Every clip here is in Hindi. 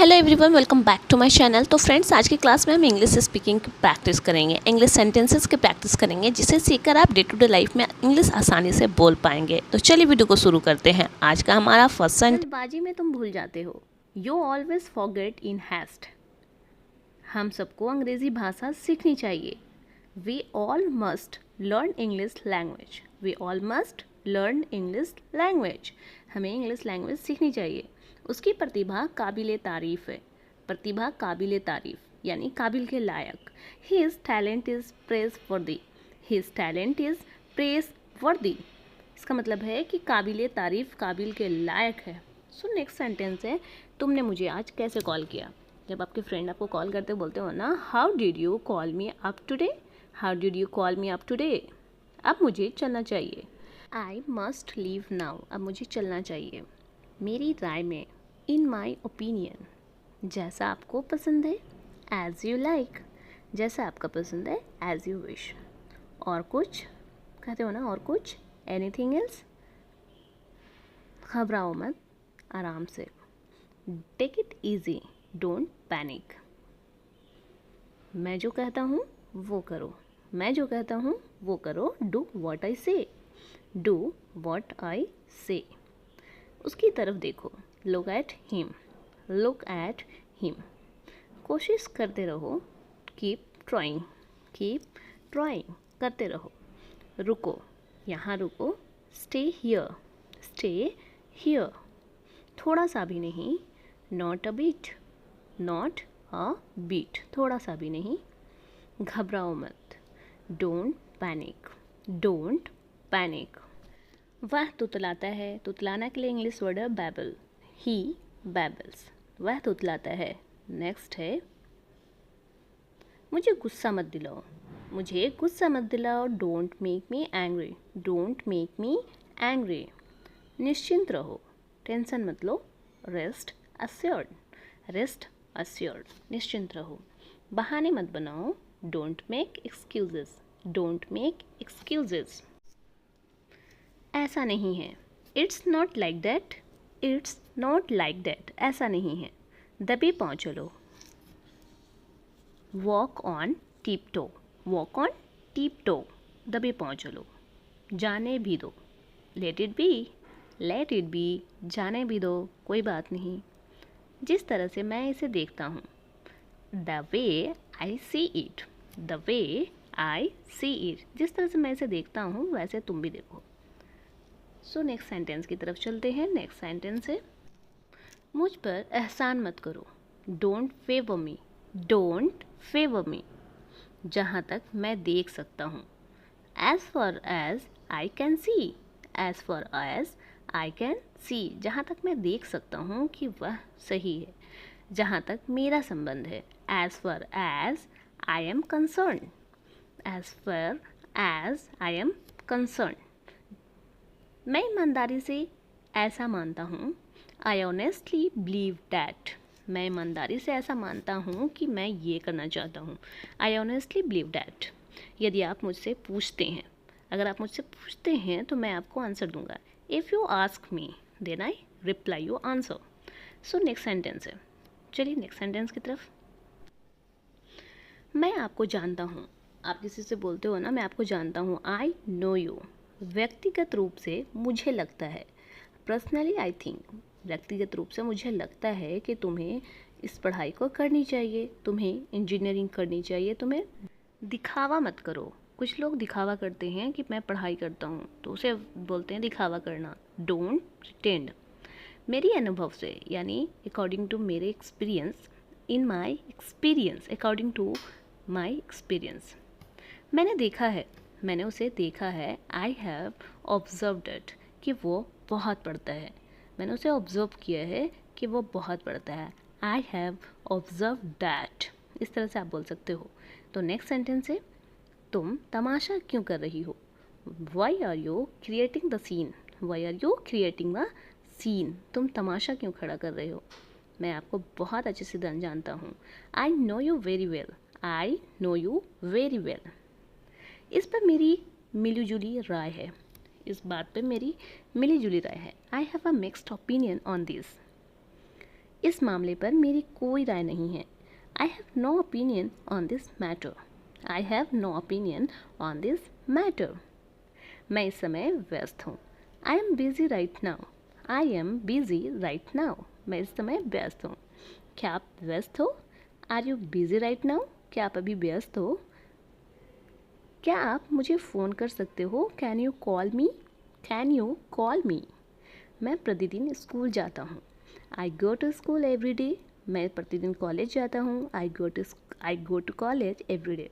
Hello everyone, welcome back to my channel. तो फ्रेंड्स, आज की क्लास में हम इंग्लिश स्पीकिंग की प्रैक्टिस करेंगे, इंग्लिश सेंटेंसेस की प्रैक्टिस करेंगे, जिसे सीखकर आप डे टू डे लाइफ में इंग्लिश आसानी से बोल पाएंगे। तो चलिए वीडियो को शुरू करते हैं। आज का हमारा फर्स्ट सेंटेंस, जल्दबाजी में तुम भूल जाते हो। You always forget in haste. हम सबको अंग्रेजी भाषा सीखनी चाहिए। We all must learn English language. We all must learn English language. हमें इंग्लिश लैंग्वेज सीखनी चाहिए। उसकी प्रतिभा काबिले तारीफ़ है। प्रतिभा काबिले तारीफ़ यानी काबिल के लायक। हिज टैलेंट इज़ प्रेज वर्दी। हिज टैलेंट इज़ प्रेज वर्दी। इसका मतलब है कि काबिले तारीफ़, काबिल के लायक है। सो नेक्स्ट सेंटेंस है, तुमने मुझे आज कैसे कॉल किया। जब आपके फ्रेंड आपको कॉल करते बोलते हो ना, how did you call me up today. How did you call me up today. अब मुझे चलना चाहिए। I must leave now. अब मुझे चलना चाहिए। मेरी राय में, इन माई ओपिनियन। जैसा आपको पसंद है, एज यू लाइक। जैसा आपका पसंद है, एज यू विश। और कुछ कहते हो ना, और कुछ, एनीथिंग एल्स। घबराओ मत, आराम से। Take it easy, don't panic. मैं जो कहता हूँ वो करो। मैं जो कहता हूँ वो करो। डू वॉट आई से। डू वॉट आई से। उसकी तरफ देखो। Look at him. Look at him. कोशिश करते रहो। Keep trying. Keep trying. करते रहो। रुको, यहाँ रुको। Stay here. Stay here. थोड़ा सा भी नहीं। Not a bit. Not a bit. थोड़ा सा भी नहीं। घबराओ मत। Don't panic. Don't panic. वह तुतलाता है। तुतलाना के लिए इंग्लिश वर्ड है बैबल। ही बैबल्स। वह तुतलाता है। नेक्स्ट है, मुझे गुस्सा मत दिलाओ। मुझे गुस्सा मत दिलाओ। Don't make me angry. Don't make me angry. निश्चिंत रहो। टेंशन मत लो। Rest assured. Rest assured. निश्चिंत रहो। बहाने मत बनाओ। Don't make excuses. Don't make excuses. ऐसा नहीं है। It's not like that. It's not like that. ऐसा नहीं है। दबे पाँव चलो। Walk on tiptoe. Walk on tiptoe. दबे पाँव चलो। जाने भी दो। Let it be. Let it be. जाने भी दो, कोई बात नहीं। जिस तरह से मैं इसे देखता हूँ। The way I see it. The way I see it. जिस तरह से मैं इसे देखता हूँ वैसे तुम भी देखो। सो नेक्स्ट सेंटेंस की तरफ चलते हैं। नेक्स्ट सेंटेंस है, मुझ पर एहसान मत करो। Don't favour me. Don't favour me. जहाँ तक मैं देख सकता हूँ। As far as I can see. As far as I can see. जहाँ तक मैं देख सकता हूँ कि वह सही है। जहाँ तक मेरा संबंध है। As far as I am concern. As far as I am concern. मैं ईमानदारी से ऐसा मानता हूँ। I honestly believe that. मैं ईमानदारी से ऐसा मानता हूँ कि मैं ये करना चाहता हूँ। I honestly believe that. यदि आप मुझसे पूछते हैं, अगर आप मुझसे पूछते हैं तो मैं आपको आंसर दूंगा। If you ask me then I reply you answer. So next sentence है। चलिए नेक्स्ट सेंटेंस की तरफ। मैं आपको जानता हूँ। आप किसी से बोलते हो ना, मैं आपको जानता हूँ। I know you. व्यक्तिगत रूप से मुझे लगता है। Personally I think. व्यक्तिगत रूप से मुझे लगता है कि तुम्हें इस पढ़ाई को करनी चाहिए। तुम्हें इंजीनियरिंग करनी चाहिए। तुम्हें दिखावा मत करो। कुछ लोग दिखावा करते हैं कि मैं पढ़ाई करता हूँ, तो उसे बोलते हैं दिखावा करना। Don't pretend. मेरी अनुभव से, यानी अकॉर्डिंग टू मेरे experience. In my experience. According to my experience. मैंने देखा है। मैंने उसे देखा है। I have observed it. कि वो बहुत पढ़ता है। मैंने उसे ऑब्जर्व किया है कि वो बहुत पढ़ता है। I have observe that. इस तरह से आप बोल सकते हो। तो नेक्स्ट सेंटेंस है, तुम तमाशा क्यों कर रही हो। Why are you creating the scene. Why are you creating the scene. तुम तमाशा क्यों खड़ा कर रहे हो। मैं आपको बहुत अच्छे से जानता हूँ। I know you very well. I know you very well. इस पर मेरी मिली जुली राय है। इस बात पे मेरी मिली जुली राय है। I have a mixed opinion on this. इस मामले पर मेरी कोई राय नहीं है। I have no opinion on this matter. I have no opinion on this matter. मैं इस समय व्यस्त हूँ। I am busy right now. I am busy right now. मैं इस समय व्यस्त हूँ। क्या आप व्यस्त हो? Are you busy right now? क्या आप अभी व्यस्त हो? क्या आप मुझे फ़ोन कर सकते हो? Can you call me? Can you call me? मैं प्रतिदिन स्कूल जाता हूँ। I go to school every day. मैं प्रतिदिन कॉलेज जाता हूँ। I go to college every day.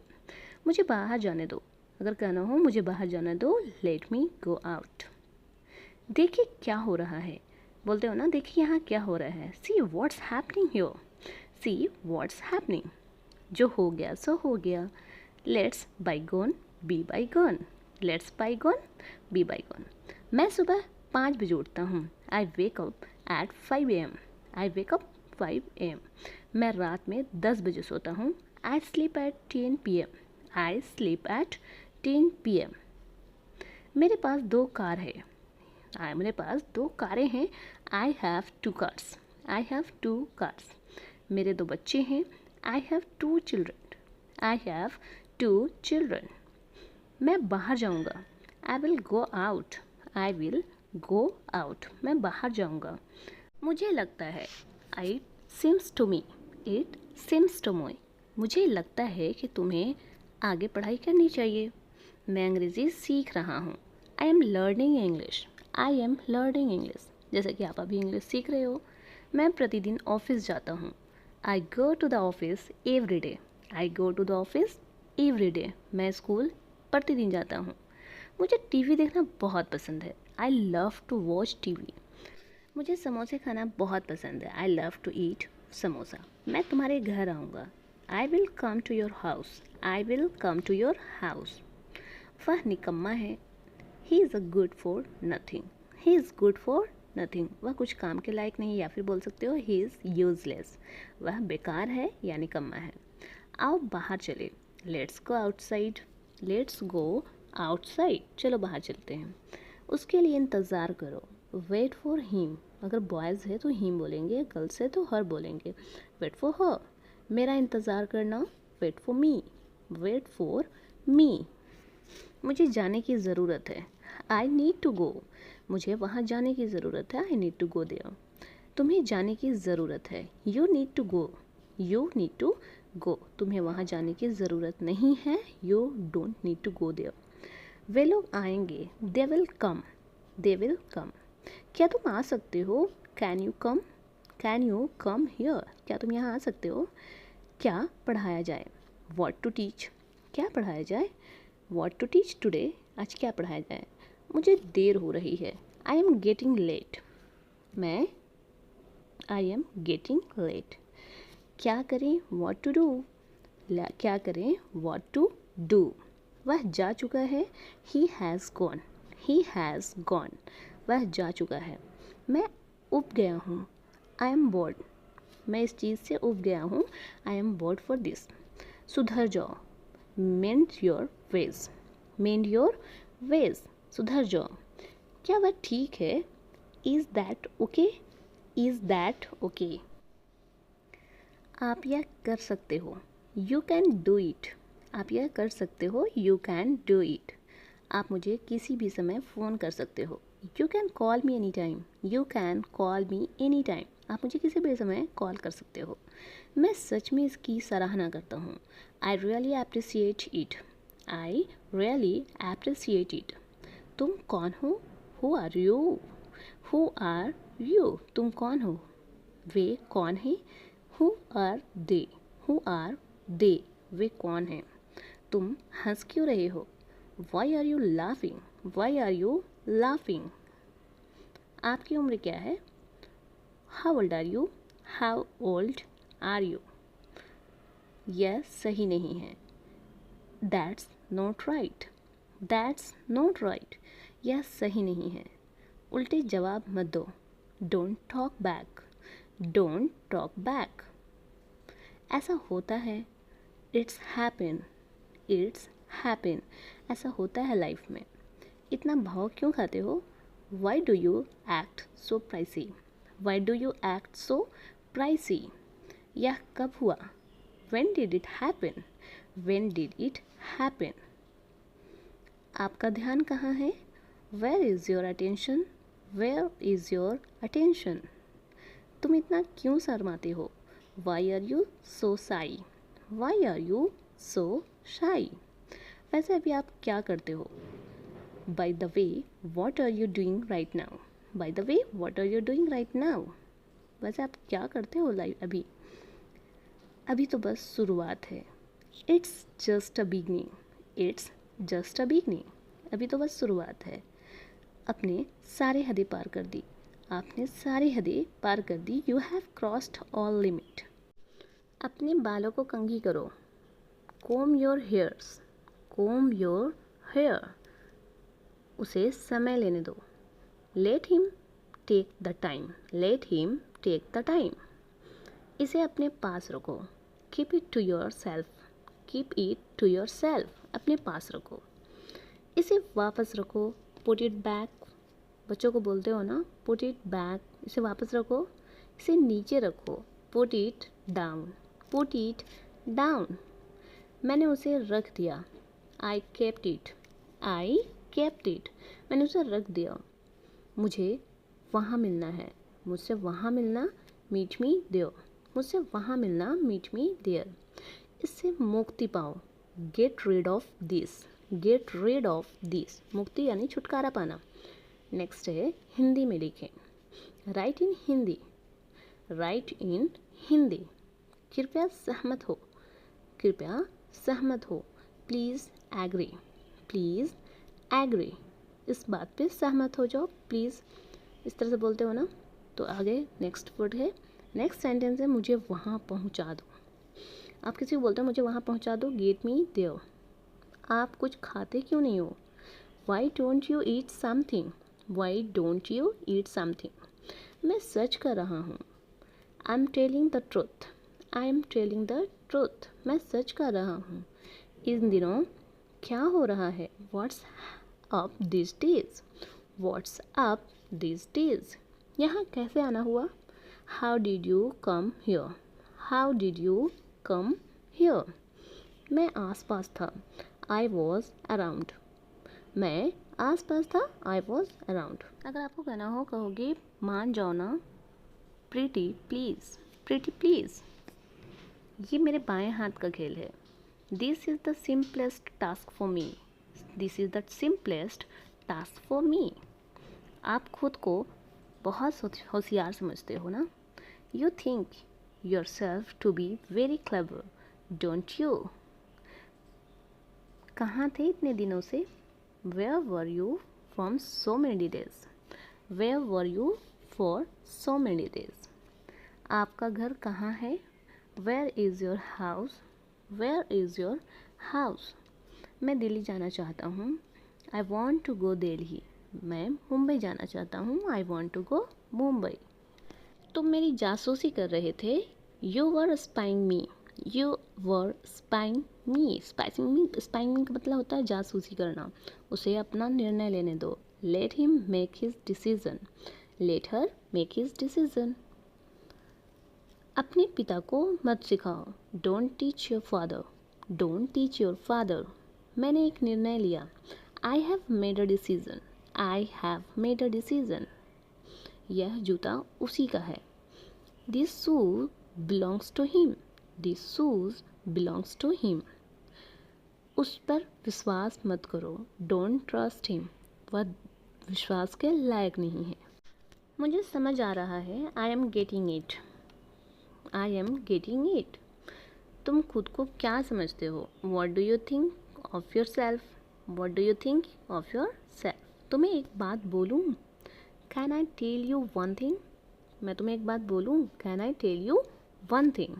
मुझे बाहर जाने दो। अगर कहना हो मुझे बाहर जाने दो, लेट मी गो आउट। देखिए क्या हो रहा है। बोलते हो ना, देखिए यहाँ क्या हो रहा है। See what's happening here. See what's happening. जो हो गया सो हो गया। Let's bygone be bygone. Let's bygone be bygone. मैं सुबह 5 बजे उठता हूँ। I wake up at 5 AM। I wake up 5 AM। मैं रात में 10 बजे सोता हूँ। I sleep at 10 PM। I sleep at 10 PM। मेरे पास 2 कार है। मेरे पास 2 कारें हैं। I have 2 cars. I have 2 cars. मेरे 2 बच्चे हैं। I have 2 children. I have 2 children. मैं बाहर जाऊंगा। I will go out. I will go out. मैं बाहर जाऊंगा। मुझे लगता है। It seems to me. It seems to me. मुझे लगता है कि तुम्हें आगे पढ़ाई करनी चाहिए। मैं अंग्रेज़ी सीख रहा हूँ। I am learning English. I am learning English. जैसे कि आप अभी इंग्लिश सीख रहे हो। मैं प्रतिदिन ऑफिस जाता हूँ। I go to the office every day. I go to the office every day. मैं स्कूल प्रतिदिन जाता हूँ। मुझे टीवी देखना बहुत पसंद है। I love to watch TV. मुझे समोसे खाना बहुत पसंद है। I love to eat samosa. मैं तुम्हारे घर आऊँगा। I will come to your house. I will come to your house. वह निकम्मा है। He is a good for nothing. He is good for nothing. वह कुछ काम के लायक नहीं, या फिर बोल सकते हो ही इज़ यूजलेस। वह बेकार है या निकम्मा है। आओ बाहर चले। Let's go outside. Let's go outside. चलो बाहर चलते हैं। उसके लिए इंतज़ार करो। Wait for him. अगर बॉयज़ है तो हिम बोलेंगे, गर्ल्स है तो हर बोलेंगे। Wait for her. मेरा इंतज़ार करना। Wait for me. Wait for me. मुझे जाने की ज़रूरत है। I need to go. मुझे वहाँ जाने की ज़रूरत है। I need to go there. तुम्हें जाने की ज़रूरत है। You need to go. You need to go. तुम्हें वहाँ जाने की ज़रूरत नहीं है। You don't need to go there. वे लोग आएंगे। They will come. They will come. क्या तुम आ सकते हो? Can you come? Can you come here? क्या तुम यहाँ आ सकते हो? क्या पढ़ाया जाए? What to teach. क्या पढ़ाया जाए? What to teach today. आज क्या पढ़ाया जाए? मुझे देर हो रही है। I am getting late. मैं आई एम गेटिंग लेट। क्या करें? What to do. क्या करें? What to do. वह जा चुका है। He has gone. He has gone. वह जा चुका है। मैं उब गया हूँ। I am bored. मैं इस चीज़ से उब गया हूँ। I am bored for this. सुधर जाओ। Mend your ways. Mend your ways. सुधर जाओ। क्या वह ठीक है? Is that okay. Is that okay. आप यह कर सकते हो। You can do it. आप यह कर सकते हो। You can do it. आप मुझे किसी भी समय फ़ोन कर सकते हो। You can call me any time. You can call me any time. आप मुझे किसी भी समय कॉल कर सकते हो। मैं सच में इसकी सराहना करता हूँ। I really appreciate it. I really appreciate it. तुम कौन हो? Who are you? Who are you? तुम कौन हो? वे कौन हैं? Who are they? Who are they? वे कौन हैं? तुम हंस क्यों रहे हो? Why are you laughing? Why are you laughing? आपकी उम्र क्या है? How old are you? How old are you? यह सही नहीं है। That's not right. That's not right. यह सही नहीं है। उल्टे जवाब मत दो। Don't talk back. Don't talk back. ऐसा होता है। It's happen. It's happen. ऐसा होता है लाइफ में। इतना भाव क्यों खाते हो? Why do you act so pricey? Why do you act so pricey. यह कब हुआ? When did it happen? When did it happen? आपका ध्यान कहाँ है? Where is your attention? Where is your attention? तुम इतना क्यों शर्माते हो? Why are you so shy? Why are you so shy? वैसे अभी आप क्या करते हो? By the way, what are you doing right now? By the way, what are you doing right now? वैसे आप क्या करते हो अभी? अभी तो बस शुरुआत है. It's just a beginning. It's just a beginning. अभी तो बस शुरुआत है. आपने सारे हदें पार कर दी. आपने सारी हदें पार कर दी. You have crossed all limit. अपने बालों को कंघी करो. Comb your hairs. Comb your hair. उसे समय लेने दो. Let him take the time. Let him take the time. इसे अपने पास रखो. Keep it to yourself. Keep it to yourself. अपने पास रखो. इसे वापस रखो. Put it back. बच्चों को बोलते हो ना, Put it back. इसे वापस रखो. इसे नीचे रखो. Put it down. Put it down. मैंने उसे रख दिया. I kept it. I kept it. मैंने उसे रख दिया. मुझे वहाँ मिलना है. मुझसे वहाँ मिलना. Meet me there. मुझसे वहाँ मिलना. Meet me there. इससे मुक्ति पाओ. Get rid of this. Get rid of this. मुक्ति यानी छुटकारा पाना. नेक्स्ट है हिंदी में लिखें. Write in Hindi. Write in Hindi. कृपया सहमत हो. कृपया सहमत हो. Please agree. Please agree. इस बात पे सहमत हो जाओ. प्लीज़ इस तरह से बोलते हो ना. तो आगे नेक्स्ट वर्ड है, नेक्स्ट सेंटेंस है मुझे वहाँ पहुँचा दो. आप किसी को बोलते हो मुझे वहाँ पहुँचा दो. Get me there. आप कुछ खाते क्यों नहीं हो? Why don't you eat something. Why don't you eat something. मैं सच कर रहा हूँ. I am telling the truth. I am telling the truth. मैं सच कर रहा हूँ. इन दिनों क्या हो रहा है? What's up this days. What's up this days. यहाँ कैसे आना हुआ? How did you come here. How did you come here. मैं आसपास था. I was around. मैं आसपास था. I was around. अगर आपको कहना हो कहोगे मान जाओ ना. Pretty please. Pretty please. ये मेरे बाएं हाथ का खेल है. This is the simplest task for me. This is the simplest task for me. आप खुद को बहुत होशियार समझते हो ना. You think yourself to be very clever, don't you. कहाँ थे इतने दिनों से? Where were you from so many days. Where were you for so many days. आपका घर कहाँ है? Where is your house. Where is your house. मैं दिल्ली जाना चाहता हूँ. I want to go Delhi. मैं मुंबई जाना चाहता हूँ. I want to go Mumbai. तुम मेरी जासूसी कर रहे थे. You were spying me. You were spying me. Spying me का मतलब होता है जासूसी करना. उसे अपना निर्णय लेने दो. Let him make his decision. Let her make his decision. अपने पिता को मत सिखाओ. Don't teach your father. Don't teach your father. मैंने एक निर्णय लिया. I have made a decision. I have made a decision. यह जूता उसी का है. This shoes belongs to him. This shoes belongs to him. उस पर विश्वास मत करो. Don't trust him. वह विश्वास के लायक नहीं है. मुझे समझ आ रहा है. I am getting it. I am getting it. तुम खुद को क्या समझते हो? What do you think of yourself. What do you think of yourself. तुम्हें एक बात बोलूँ? Can I tell you one thing. मैं तुम्हें एक बात बोलूँ? Can I tell you one thing.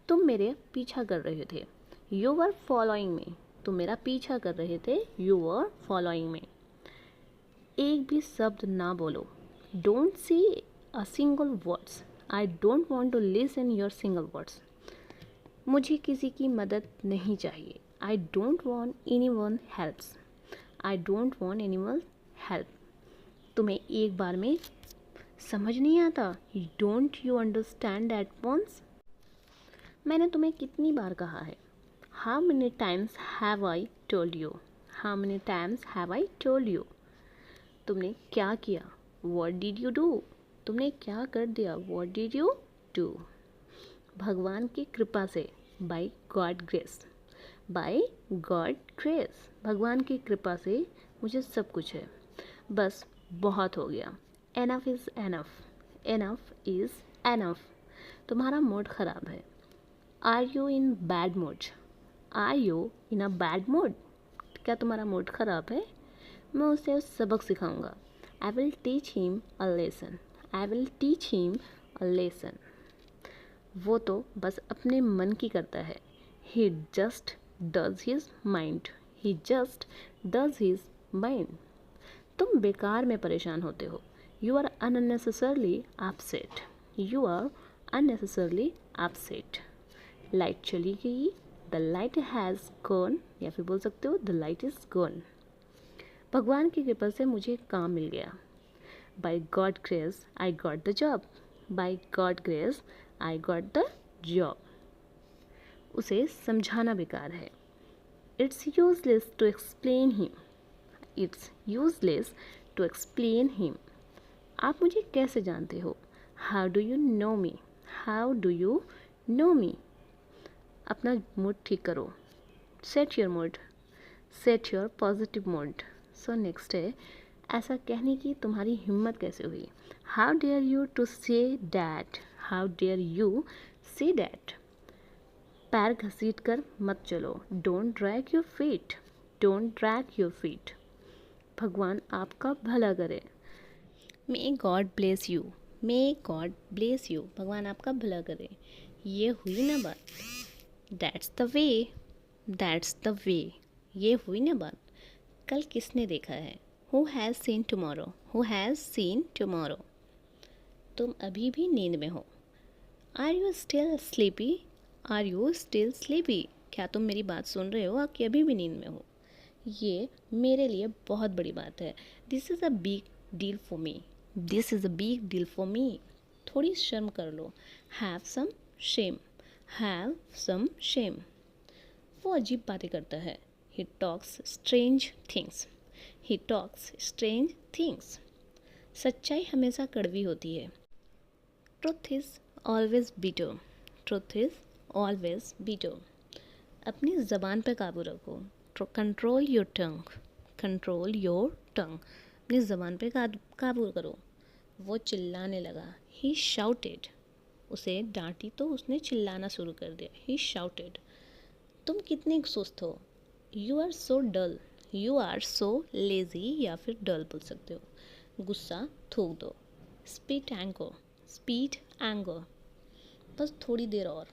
तुम मेरे पीछा कर रहे थे. You were following me. तुम मेरा पीछा कर रहे थे. You were following me. एक भी शब्द ना बोलो. Don't see a single words. I don't want to listen your single words. मुझे किसी की मदद नहीं चाहिए. I don't want any one helps. I don't want any one help. तुम्हें एक बार में समझ नहीं आता? Don't you understand at once? मैंने तुम्हें कितनी बार कहा है? How many times have I told you? How many times have I told you? तुमने क्या किया? What did you do? तुमने क्या कर दिया? What did you do? भगवान की कृपा से, by God grace, by God grace, भगवान की कृपा से मुझे सब कुछ है। बस बहुत हो गया। Enough is enough, enough is enough. तुम्हारा मूड ख़राब है। Are you in bad mood? Are you in a bad mood? क्या तुम्हारा मूड ख़राब है? मैं उसे सबक सिखाऊंगा। I will teach him a lesson, I will teach him a lesson. वो तो बस अपने मन की करता है। He just does his mind, he just does his mind. तुम बेकार में परेशान होते हो। You are unnecessarily upset, you are unnecessarily upset. Light चली गई, द लाइट हैज़ गॉन, या फिर बोल सकते हो द लाइट इज़ गॉन। भगवान की कृपा से मुझे काम मिल गया। By God grace I got the job, by God grace I got the job. उसे समझाना बेकार है। It's useless to explain him, it's useless to explain him. आप मुझे कैसे जानते हो? How do you know me, how do you know me. अपना मूड ठीक करो। Set your mood, set your positive mood. So next है, ऐसा कहने की तुम्हारी हिम्मत कैसे हुई? How dare you too say that, how dare you say that. पैर घसीट कर मत चलो। Don't drag your feet, don't drag your feet. भगवान आपका भला करे। May God bless you, may God bless you. भगवान आपका भला करे। ये हुई ना बात? That's the way, that's the way. ये हुई ना बात? कल किसने देखा है? Who has seen tomorrow, who has seen tomorrow. तुम अभी भी नींद में हो। Are you still sleepy, are you still sleepy. क्या तुम मेरी बात सुन रहे हो कि अभी भी नींद में हो? ये मेरे लिए बहुत बड़ी बात है। This is a big deal for me, this is a big deal for me. थोड़ी शर्म कर लो। Have some shame, have some shame. वो अजीब बातें करता है। He talks strange things, he talks strange things. सच्चाई हमेशा कड़वी होती है। Truth is always bitter, truth is always bitter. अपनी ज़बान पे काबू रखो। Control your tongue, control your tongue. अपनी ज़बान पे काबू करो। वो चिल्लाने लगा। ही शाउटेड, उसे डांटी तो उसने चिल्लाना शुरू कर दिया। He shouted. तुम कितने सुस्त हो? You are so dull, you are so lazy, या फिर डल बोल सकते हो। गुस्सा थूक दो। Spit anger, spit anger. बस थोड़ी देर और।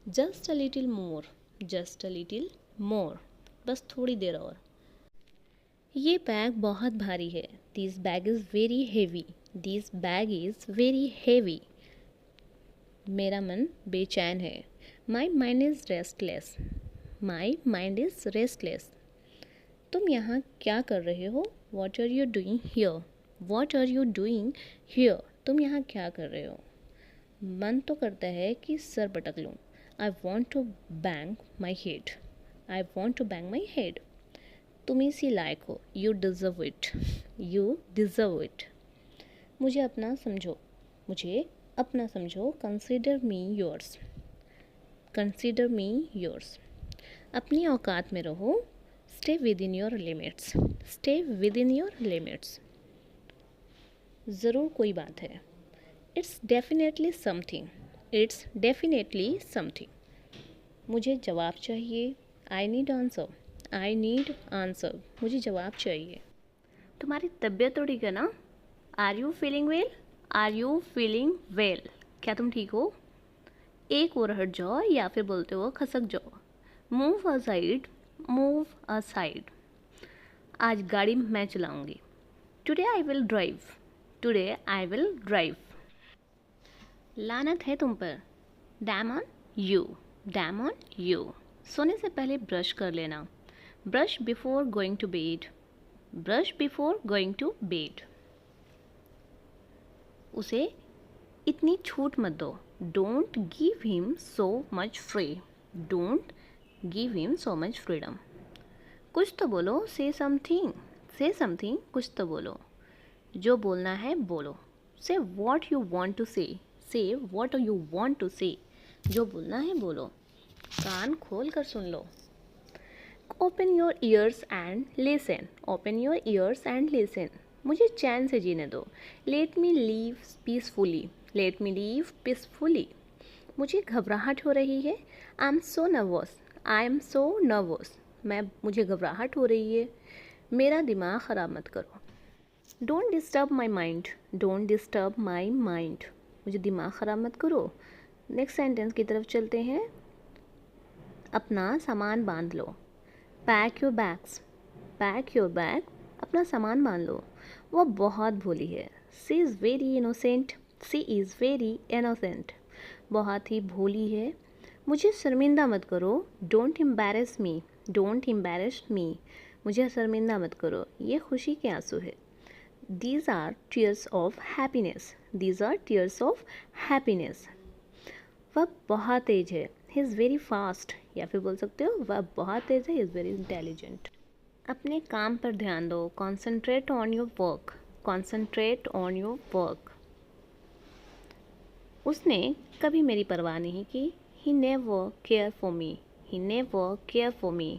Just a little more, just a little more. बस थोड़ी देर और। ये बैग बहुत भारी है। This bag is very heavy, this bag is very heavy. मेरा मन बेचैन है। My mind is restless, my mind is restless. तुम यहाँ क्या कर रहे हो? What are you doing here, what are you doing here. तुम यहाँ क्या कर रहे हो? मन तो करता है कि सर पटक लूँ। I want to bang my head, I want to bang my head. तुम इसी लायक हो। You deserve it, you deserve it. मुझे अपना समझो, मुझे अपना समझो। Consider me yours, consider me yours. अपनी औकात में रहो। Stay within your limits, stay within your limits. ज़रूर कोई बात है। It's definitely something, it's definitely something. मुझे जवाब चाहिए। I need answer, I need answer. मुझे जवाब चाहिए। तुम्हारी तबीयत तो ठीक है ना? Are you feeling well, are you feeling well. क्या तुम ठीक हो? एक ओर हट जाओ, या फिर बोलते हो खसक जाओ। Move aside, move aside. आज गाड़ी मैं चलाऊंगी। Today I will drive, today I will drive. लानत है तुम पर। Damn on you, damn on you. सोने से पहले ब्रश कर लेना। Brush before going to bed, brush before going to bed. उसे इतनी छूट मत दो। Don't give him so much free. Don't give him so much freedom. कुछ तो बोलो, से समथिंग। से समथिंग, कुछ तो बोलो। जो बोलना है बोलो। से वॉट यू वॉन्ट टू से। से वॉट यू वॉन्ट टू से। जो बोलना है बोलो। कान खोल कर सुन लो। Open your ears and listen. Open your ears and listen. मुझे चैन से जीने दो। Let me live peacefully. Let me live peacefully. मुझे घबराहट हो रही है। I am so nervous. I am so nervous. मुझे घबराहट हो रही है। मेरा दिमाग ख़राब मत करो। Don't disturb my mind. Don't disturb my mind. मुझे दिमाग ख़राब मत करो। नेक्स्ट सेंटेंस की तरफ चलते हैं। अपना सामान बांध लो। Pack your bags. Pack your bag. अपना सामान बांध लो। वह बहुत भोली है। She is very innocent. She is very innocent. बहुत ही भोली है। मुझे शर्मिंदा मत करो। Don't embarrass me. Don't embarrass me. मुझे शर्मिंदा मत करो। ये खुशी के आंसू है। These are tears of happiness. These are tears of happiness. वह बहुत तेज है। He is very fast. या फिर बोल सकते हो वह बहुत तेज है। He is very intelligent. अपने काम पर ध्यान दो। Concentrate on your work. Concentrate on your work. उसने कभी मेरी परवाह नहीं की। He never cared for me. He never cared for me.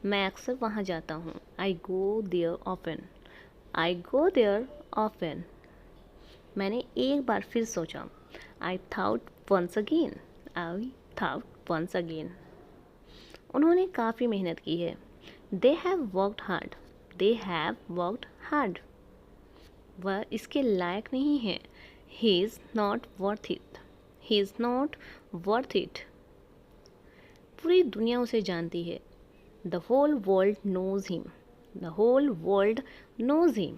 मैं अक्सर वहाँ जाता हूँ। I go there often. I go there often. मैंने एक बार फिर सोचा। I thought once again. I thought once again. उन्होंने काफ़ी मेहनत की है। They have worked hard. They have worked hard. वह इसके लायक नहीं है। He is not worth it. He is not worth it. पूरी दुनिया उसे जानती है। The whole world knows him. The whole world knows him.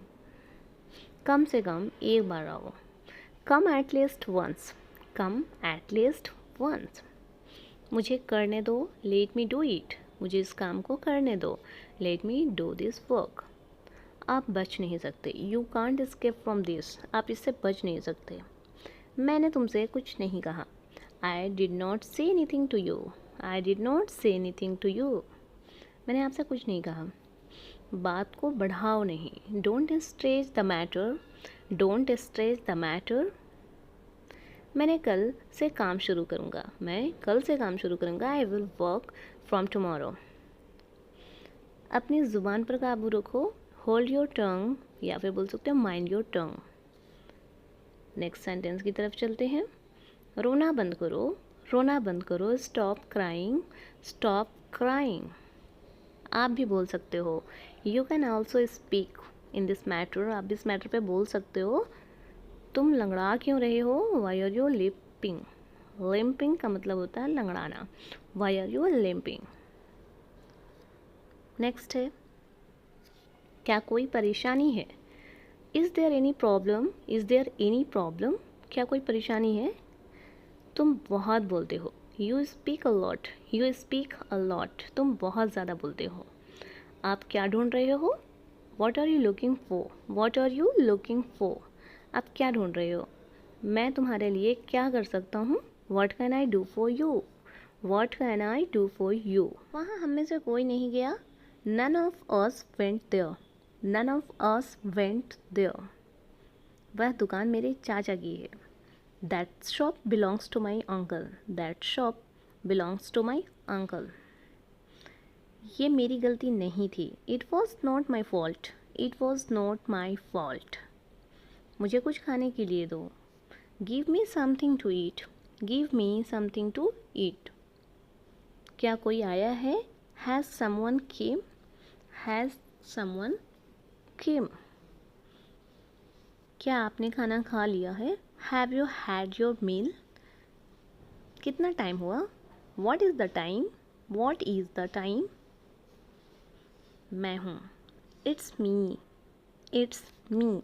कम से कम एक बार आओ। Come at least once. Come at least once. मुझे करने दो। Let me do it. मुझे इस काम को करने दो। Let me do this work. आप बच नहीं सकते। You can't escape from this. आप इससे बच नहीं सकते। मैंने तुमसे कुछ नहीं कहा। I did not say anything to you. I did not say anything to you. मैंने आपसे कुछ नहीं कहा। बात को बढ़ाओ नहीं। Don't stretch the matter. Don't stretch the matter. मैंने कल से काम शुरू करूँगा। मैं कल से काम शुरू करूँगा। I will work from tomorrow. अपनी ज़ुबान पर काबू रखो। Hold your tongue. या फिर बोल सकते हो mind your tongue. Next sentence की तरफ चलते हैं। रोना बंद करो। रोना बंद करो। Stop crying. Stop crying. आप भी बोल सकते हो। You can also speak in this matter. आप इस मैटर पे बोल सकते हो। तुम लंगड़ा क्यों रहे हो। Why are you limping. Limping का मतलब होता है लंगड़ाना। Why are you limping. Next है, क्या कोई परेशानी है। Is there any problem. Is there any problem. क्या कोई परेशानी है। तुम बहुत बोलते हो। You speak a lot. You speak a lot. तुम बहुत ज़्यादा बोलते हो। आप क्या ढूंढ रहे हो। What are you looking for. What are you looking for. आप क्या ढूंढ रहे हो। मैं तुम्हारे लिए क्या कर सकता हूँ। What can I do for you. What can I do for you. वहाँ हम में से कोई नहीं गया। None of us went there. None of us went there. वह दुकान मेरे चाचा की है। That shop belongs to my uncle. That shop belongs to my uncle. ये मेरी गलती नहीं थी। It was not my fault. It was not my fault. मुझे कुछ खाने के लिए दो। Give me something to eat. Give me something to eat. क्या कोई आया है। Has someone came. Has someone came. क्या आपने खाना खा लिया है। Have you had your meal. कितना टाइम हुआ। What is the time. What is the time. मैं हूँ। It's me. It's me.